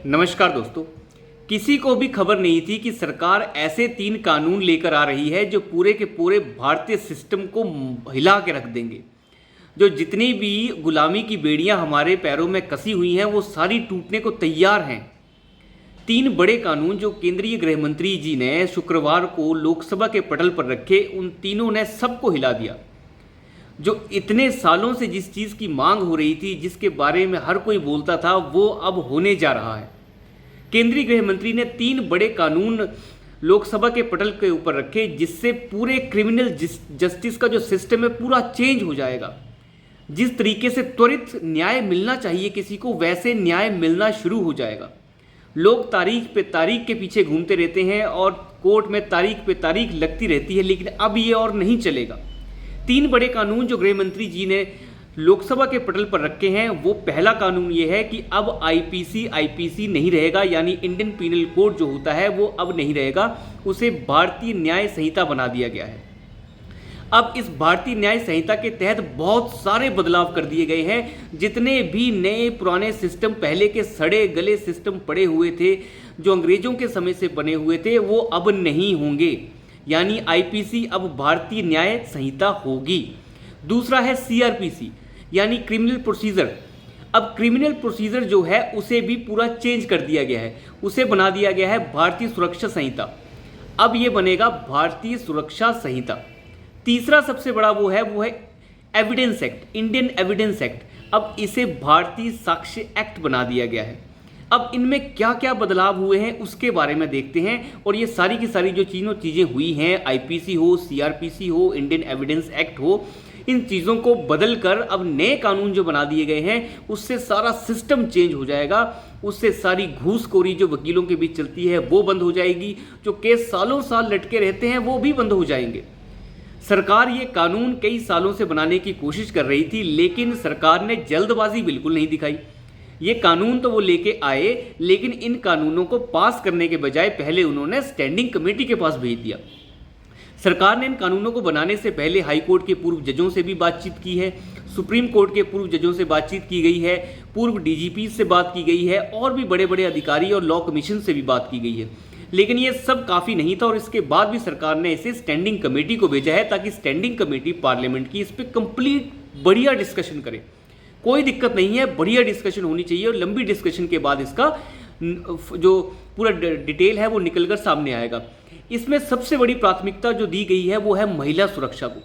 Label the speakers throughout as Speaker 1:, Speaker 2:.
Speaker 1: नमस्कार दोस्तों। किसी को भी खबर नहीं थी कि सरकार ऐसे 3 कानून लेकर आ रही है जो पूरे के पूरे भारतीय सिस्टम को हिला के रख देंगे। जो जितनी भी गुलामी की बेड़ियां हमारे पैरों में कसी हुई हैं वो सारी टूटने को तैयार हैं। 3 बड़े कानून जो केंद्रीय गृह मंत्री जी ने शुक्रवार को लोकसभा के पटल पर रखे, उन तीनों ने सबको हिला दिया। जो इतने सालों से जिस चीज़ की मांग हो रही थी, जिसके बारे में हर कोई बोलता था, वो अब होने जा रहा है। केंद्रीय गृह मंत्री ने 3 बड़े कानून लोकसभा के पटल के ऊपर रखे, जिससे पूरे क्रिमिनल जस्टिस का जो सिस्टम है पूरा चेंज हो जाएगा। जिस तरीके से त्वरित न्याय मिलना चाहिए किसी को, वैसे न्याय मिलना शुरू हो जाएगा। लोग तारीख पे तारीख के पीछे घूमते रहते हैं और कोर्ट में तारीख पे तारीख लगती रहती है, लेकिन अब ये और नहीं चलेगा। 3 बड़े कानून जो गृह मंत्री जी ने लोकसभा के पटल पर रखे हैं, वो पहला कानून ये है कि अब आईपीसी नहीं रहेगा, यानी इंडियन पीनल कोड जो होता है वो अब नहीं रहेगा, उसे भारतीय न्याय संहिता बना दिया गया है। अब इस भारतीय न्याय संहिता के तहत बहुत सारे बदलाव कर दिए गए हैं। जितने भी नए पुराने सिस्टम, पहले के सड़े गले सिस्टम पड़े हुए थे जो अंग्रेजों के समय से बने हुए थे, वो अब नहीं होंगे, यानी आईपीसी अब भारतीय न्याय संहिता होगी। दूसरा है सीआरपीसी, यानी क्रिमिनल प्रोसीजर। अब क्रिमिनल प्रोसीजर जो है उसे भी पूरा चेंज कर दिया गया है, उसे बना दिया गया है भारतीय सुरक्षा संहिता। अब ये बनेगा भारतीय सुरक्षा संहिता। तीसरा सबसे बड़ा वो है evidence act, Indian evidence act. अब इसे भारतीय साक्ष्य एक्ट बना दिया गया है। अब इनमें क्या क्या बदलाव हुए हैं उसके बारे में देखते हैं, और ये सारी की सारी जो चीज़ें हुई हैं, आईपीसी हो, सीआरपीसी हो, इंडियन एविडेंस एक्ट हो, इन चीज़ों को बदल कर अब नए कानून जो बना दिए गए हैं, उससे सारा सिस्टम चेंज हो जाएगा। उससे सारी घूसखोरी जो वकीलों के बीच चलती है वो बंद हो जाएगी। जो केस सालों साल लटके रहते हैं वो भी बंद हो जाएंगे। सरकार ये कानून कई सालों से बनाने की कोशिश कर रही थी, लेकिन सरकार ने जल्दबाजी बिल्कुल नहीं दिखाई। ये कानून तो वो लेके आए, लेकिन इन कानूनों को पास करने के बजाय पहले उन्होंने स्टैंडिंग कमेटी के पास भेज दिया। सरकार ने इन कानूनों को बनाने से पहले हाई कोर्ट के पूर्व जजों से भी बातचीत की है, सुप्रीम कोर्ट के पूर्व जजों से बातचीत की गई है, पूर्व डीजीपी से बात की गई है, और भी बड़े बड़े अधिकारी और लॉ कमीशन से भी बात की गई है। लेकिन ये सब काफ़ी नहीं था, और इसके बाद भी सरकार ने इसे स्टैंडिंग कमेटी को भेजा है, ताकि स्टैंडिंग कमेटी पार्लियामेंट की इस पर कंप्लीट बढ़िया डिस्कशन करे। कोई दिक्कत नहीं है, बढ़िया डिस्कशन होनी चाहिए, और लंबी डिस्कशन के बाद इसका जो पूरा डिटेल है वो निकलकर सामने आएगा। इसमें सबसे बड़ी प्राथमिकता जो दी गई है वो है महिला सुरक्षा को।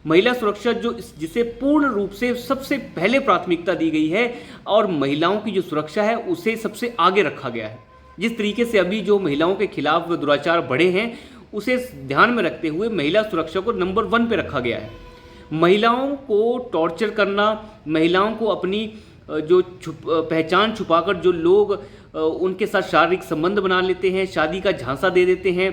Speaker 1: महिला सुरक्षा जिसे पूर्ण रूप से सबसे पहले प्राथमिकता दी गई है, और महिलाओं की जो सुरक्षा है उसे सबसे आगे रखा गया है। जिस तरीके से अभी जो महिलाओं के खिलाफ दुराचार बढ़े हैं, उसे ध्यान में रखते हुए महिला सुरक्षा को नंबर 1 पे रखा गया है। महिलाओं को टॉर्चर करना, महिलाओं को अपनी जो पहचान छुपाकर जो लोग उनके साथ शारीरिक संबंध बना लेते हैं, शादी का झांसा दे देते हैं,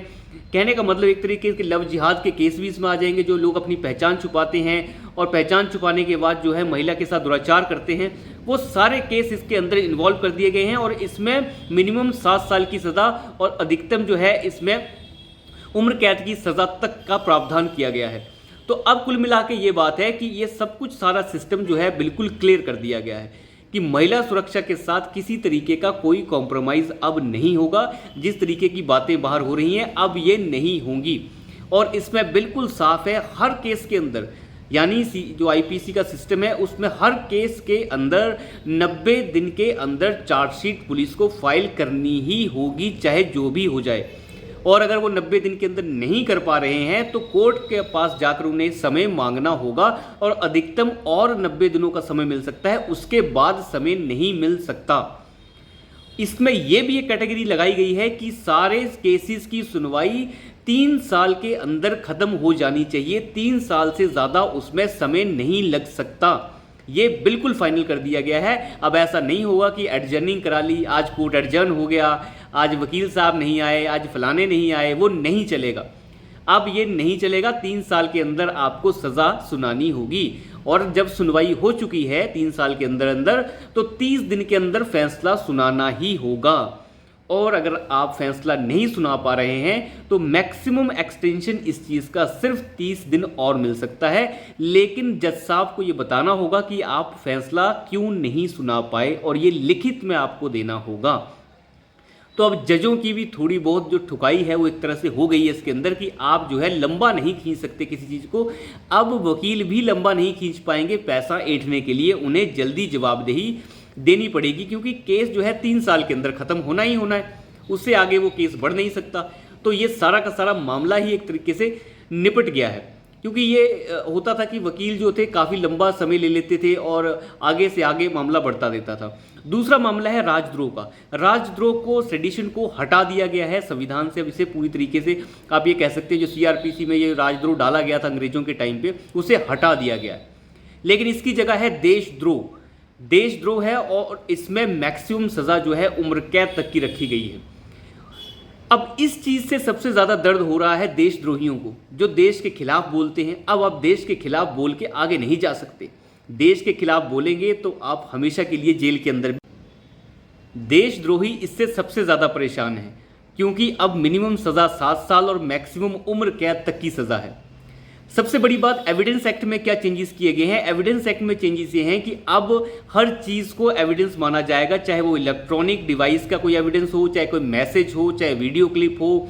Speaker 1: कहने का मतलब एक तरीके के लव जिहाद के केस भी इसमें आ जाएंगे। जो लोग अपनी पहचान छुपाते हैं और पहचान छुपाने के बाद जो है महिला के साथ दुराचार करते हैं, वो सारे केस इसके अंदर इन्वॉल्व कर दिए गए हैं। और इसमें मिनिमम 7 साल की सज़ा और अधिकतम जो है इसमें उम्र कैद की सज़ा तक का प्रावधान किया गया है। तो अब कुल मिला के ये बात है कि ये सब कुछ सारा सिस्टम जो है बिल्कुल क्लियर कर दिया गया है कि महिला सुरक्षा के साथ किसी तरीके का कोई कॉम्प्रोमाइज़ अब नहीं होगा। जिस तरीके की बातें बाहर हो रही हैं अब ये नहीं होंगी, और इसमें बिल्कुल साफ है हर केस के अंदर, यानी जो आईपीसी का सिस्टम है उसमें हर केस के अंदर 90 दिन के अंदर चार्जशीट पुलिस को फाइल करनी ही होगी, चाहे जो भी हो जाए। और अगर वो 90 दिन के अंदर नहीं कर पा रहे हैं तो कोर्ट के पास जाकर उन्हें समय मांगना होगा, और अधिकतम और 90 दिनों का समय मिल सकता है, उसके बाद समय नहीं मिल सकता। इसमें यह भी एक कैटेगरी लगाई गई है कि सारे केसेस की सुनवाई 3 साल के अंदर खत्म हो जानी चाहिए, 3 साल से ज़्यादा उसमें समय नहीं लग सकता। ये बिल्कुल फाइनल कर दिया गया है। अब ऐसा नहीं होगा कि एडजर्निंग करा ली, आज कोर्ट एडजर्न हो गया, आज वकील साहब नहीं आए, आज फलाने नहीं आए, वो नहीं चलेगा। अब ये नहीं चलेगा, 3 साल के अंदर आपको सज़ा सुनानी होगी। और जब सुनवाई हो चुकी है 3 साल के अंदर अंदर, तो 30 दिन के अंदर फैसला सुनाना ही होगा। और अगर आप फैसला नहीं सुना पा रहे हैं तो मैक्सिमम एक्सटेंशन इस चीज़ का सिर्फ 30 दिन और मिल सकता है, लेकिन जज साहब को ये बताना होगा कि आप फैसला क्यों नहीं सुना पाए, और ये लिखित में आपको देना होगा। तो अब जजों की भी थोड़ी बहुत जो ठुकाई है वो एक तरह से हो गई है इसके अंदर कि आप जो है लंबा नहीं खींच सकते किसी चीज़ को। अब वकील भी लंबा नहीं खींच पाएंगे पैसा ऐंठने के लिए, उन्हें जल्दी जवाबदेही देनी पड़ेगी, क्योंकि केस जो है 3 साल के अंदर ख़त्म होना ही होना है, उससे आगे वो केस बढ़ नहीं सकता। तो ये सारा का सारा मामला ही एक तरीके से निपट गया है, क्योंकि ये होता था कि वकील जो थे काफ़ी लंबा समय ले लेते थे और आगे से आगे मामला बढ़ता देता था। दूसरा मामला है राजद्रोह का। राजद्रोह को, सेडिशन को हटा दिया गया है संविधान से। अब इसे पूरी तरीके से आप ये कह सकते हैं जो सीआरपीसी में ये राजद्रोह डाला गया था अंग्रेजों के टाइम पे, उसे हटा दिया गया है। लेकिन इसकी जगह है देशद्रोह। देशद्रोह है और इसमें मैक्सिमम सज़ा जो है उम्र कैद तक की रखी गई है। अब इस चीज़ से सबसे ज़्यादा दर्द हो रहा है देशद्रोहियों को, जो देश के खिलाफ बोलते हैं। अब आप देश के खिलाफ बोल के आगे नहीं जा सकते। देश के खिलाफ बोलेंगे तो आप हमेशा के लिए जेल के अंदर। देशद्रोही इससे सबसे ज़्यादा परेशान है, क्योंकि अब मिनिमम सज़ा 7 साल और मैक्सिमम उम्र कैद तक की सज़ा है। सबसे बड़ी बात, एविडेंस एक्ट में क्या चेंजेस किए गए हैं। एविडेंस एक्ट में चेंजेस ये हैं कि अब हर चीज़ को एविडेंस माना जाएगा, चाहे वो इलेक्ट्रॉनिक डिवाइस का कोई एविडेंस हो, चाहे कोई मैसेज हो, चाहे वीडियो क्लिप हो,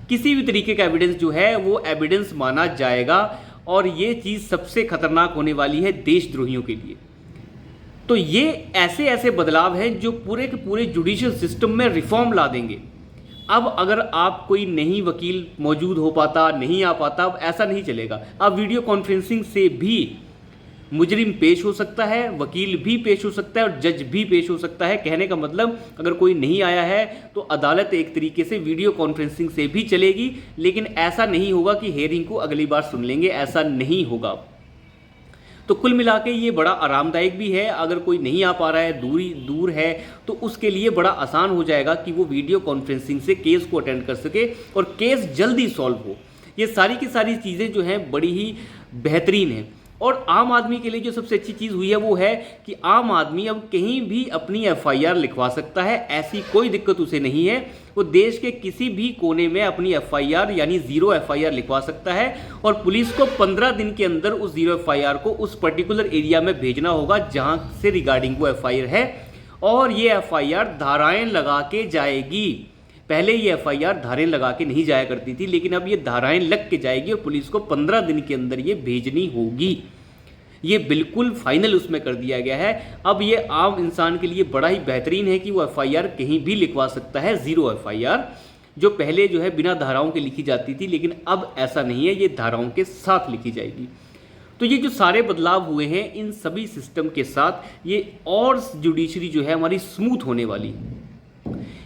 Speaker 1: किसी भी तरीके का एविडेंस जो है वो एविडेंस माना जाएगा। और ये चीज़ सबसे खतरनाक होने वाली है देशद्रोहियों के लिए। तो ये ऐसे ऐसे बदलाव हैं जो पूरे के पूरे जुडिशियल सिस्टम में रिफॉर्म ला देंगे। अब अगर आप कोई नहीं वकील मौजूद हो पाता, नहीं आ पाता, अब ऐसा नहीं चलेगा। अब वीडियो कॉन्फ्रेंसिंग से भी मुजरिम पेश हो सकता है, वकील भी पेश हो सकता है और जज भी पेश हो सकता है। कहने का मतलब, अगर कोई नहीं आया है तो अदालत एक तरीके से वीडियो कॉन्फ्रेंसिंग से भी चलेगी। लेकिन ऐसा नहीं होगा कि हेयरिंग को अगली बार सुन लेंगे, ऐसा नहीं होगा। तो कुल मिला के ये बड़ा आरामदायक भी है। अगर कोई नहीं आ पा रहा है, दूर है, तो उसके लिए बड़ा आसान हो जाएगा कि वो वीडियो कॉन्फ्रेंसिंग से केस को अटेंड कर सके और केस जल्दी सॉल्व हो। ये सारी की सारी चीज़ें जो हैं बड़ी ही बेहतरीन हैं। और आम आदमी के लिए जो सबसे अच्छी चीज़ हुई है वो है कि आम आदमी अब कहीं भी अपनी एफआईआर लिखवा सकता है। ऐसी कोई दिक्कत उसे नहीं है। वो देश के किसी भी कोने में अपनी एफआईआर यानी 0 एफआईआर लिखवा सकता है और पुलिस को 15 दिन के अंदर उस 0 एफआईआर को उस पर्टिकुलर एरिया में भेजना होगा जहां से रिगार्डिंग वो एफआईआर है। और ये एफआईआर धाराएं लगा के जाएगी। पहले ये एफआईआर धाराएं लगा के नहीं जाया करती थी, लेकिन अब ये धाराएं लग के जाएगी और पुलिस को 15 दिन के अंदर ये भेजनी होगी। ये बिल्कुल फाइनल उसमें कर दिया गया है। अब ये आम इंसान के लिए बड़ा ही बेहतरीन है कि वो एफआईआर कहीं भी लिखवा सकता है, 0 एफआईआर, जो पहले जो है बिना धाराओं के लिखी जाती थी, लेकिन अब ऐसा नहीं है, ये धाराओं के साथ लिखी जाएगी। तो ये जो सारे बदलाव हुए हैं, इन सभी सिस्टम के साथ ये और जुडिशरी जो है हमारी स्मूथ होने वाली।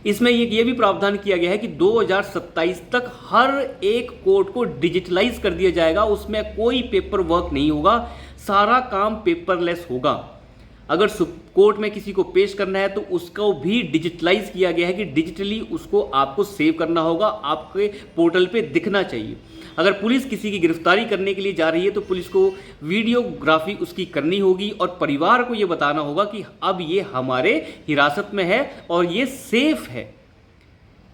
Speaker 1: इसमें ये भी प्रावधान किया गया है कि 2027 तक हर एक कोर्ट को डिजिटलाइज कर दिया जाएगा। उसमें कोई पेपर वर्क नहीं होगा, सारा काम पेपरलेस होगा। अगर कोर्ट में किसी को पेश करना है तो उसको भी डिजिटलाइज किया गया है कि डिजिटली उसको आपको सेव करना होगा, आपके पोर्टल पे दिखना चाहिए। अगर पुलिस किसी की गिरफ्तारी करने के लिए जा रही है तो पुलिस को वीडियोग्राफी उसकी करनी होगी और परिवार को ये बताना होगा कि अब ये हमारे हिरासत में है और ये सेफ है।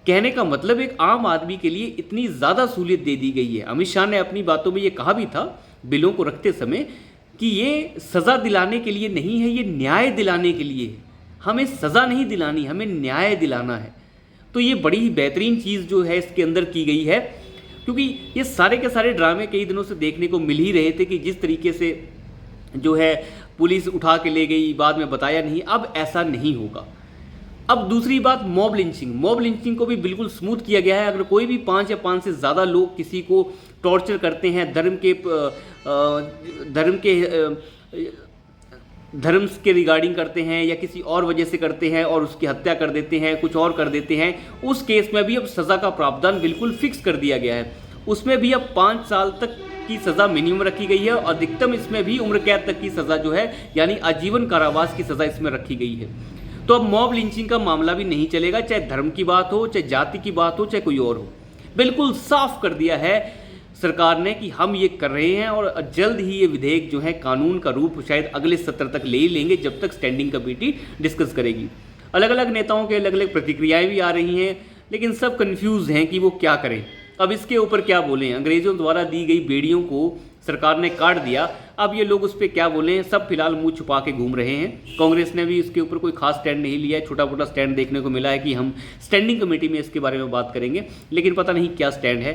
Speaker 1: कहने का मतलब एक आम आदमी के लिए इतनी ज़्यादा सहूलियत दे दी गई है। अमित शाह ने अपनी बातों में ये कहा भी था बिलों को रखते समय कि ये सज़ा दिलाने के लिए नहीं है, ये न्याय दिलाने के लिए है। हमें सज़ा नहीं दिलानी, हमें न्याय दिलाना है। तो ये बड़ी ही बेहतरीन चीज़ जो है इसके अंदर की गई है, क्योंकि ये सारे के सारे ड्रामे कई दिनों से देखने को मिल ही रहे थे कि जिस तरीके से जो है पुलिस उठा के ले गई, बाद में बताया नहीं, अब ऐसा नहीं होगा। अब दूसरी बात, मॉब लिंचिंग को भी बिल्कुल स्मूथ किया गया है। अगर कोई भी 5 या 5 से ज़्यादा लोग किसी को टॉर्चर करते हैं, धर्म के रिगार्डिंग करते हैं या किसी और वजह से करते हैं और उसकी हत्या कर देते हैं, कुछ और कर देते हैं, उस केस में भी अब सज़ा का प्रावधान बिल्कुल फिक्स कर दिया गया है। उसमें भी अब 5 साल तक की सज़ा मिनिमम रखी गई है और अधिकतम इसमें भी उम्र कैद तक की सज़ा जो है यानी आजीवन कारावास की सज़ा इसमें रखी गई है। तो अब मॉब लिंचिंग का मामला भी नहीं चलेगा, चाहे धर्म की बात हो, चाहे जाति की बात हो, चाहे कोई और हो। बिल्कुल साफ कर दिया है सरकार ने कि हम ये कर रहे हैं और जल्द ही ये विधेयक जो है कानून का रूप शायद अगले सत्र तक ले ही लेंगे, जब तक स्टैंडिंग कमेटी डिस्कस करेगी। अलग अलग नेताओं के अलग अलग प्रतिक्रियाएं भी आ रही हैं, लेकिन सब कंफ्यूज हैं कि वो क्या करें। अब इसके ऊपर क्या बोलें। अंग्रेज़ों द्वारा दी गई बेड़ियों को सरकार ने काट दिया। अब ये लोग उस पर क्या बोलें, सब फिलहाल मुंह छुपा के घूम रहे हैं। कांग्रेस ने भी इसके ऊपर कोई खास स्टैंड नहीं लिया है, छोटा मोटा स्टैंड देखने को मिला है कि हम स्टैंडिंग कमेटी में इसके बारे में बात करेंगे, लेकिन पता नहीं क्या स्टैंड है।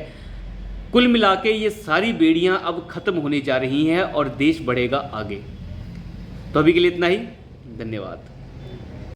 Speaker 1: कुल मिला के ये सारी बेड़ियां अब खत्म होने जा रही हैं और देश बढ़ेगा आगे। तो अभी के लिए इतना ही, धन्यवाद।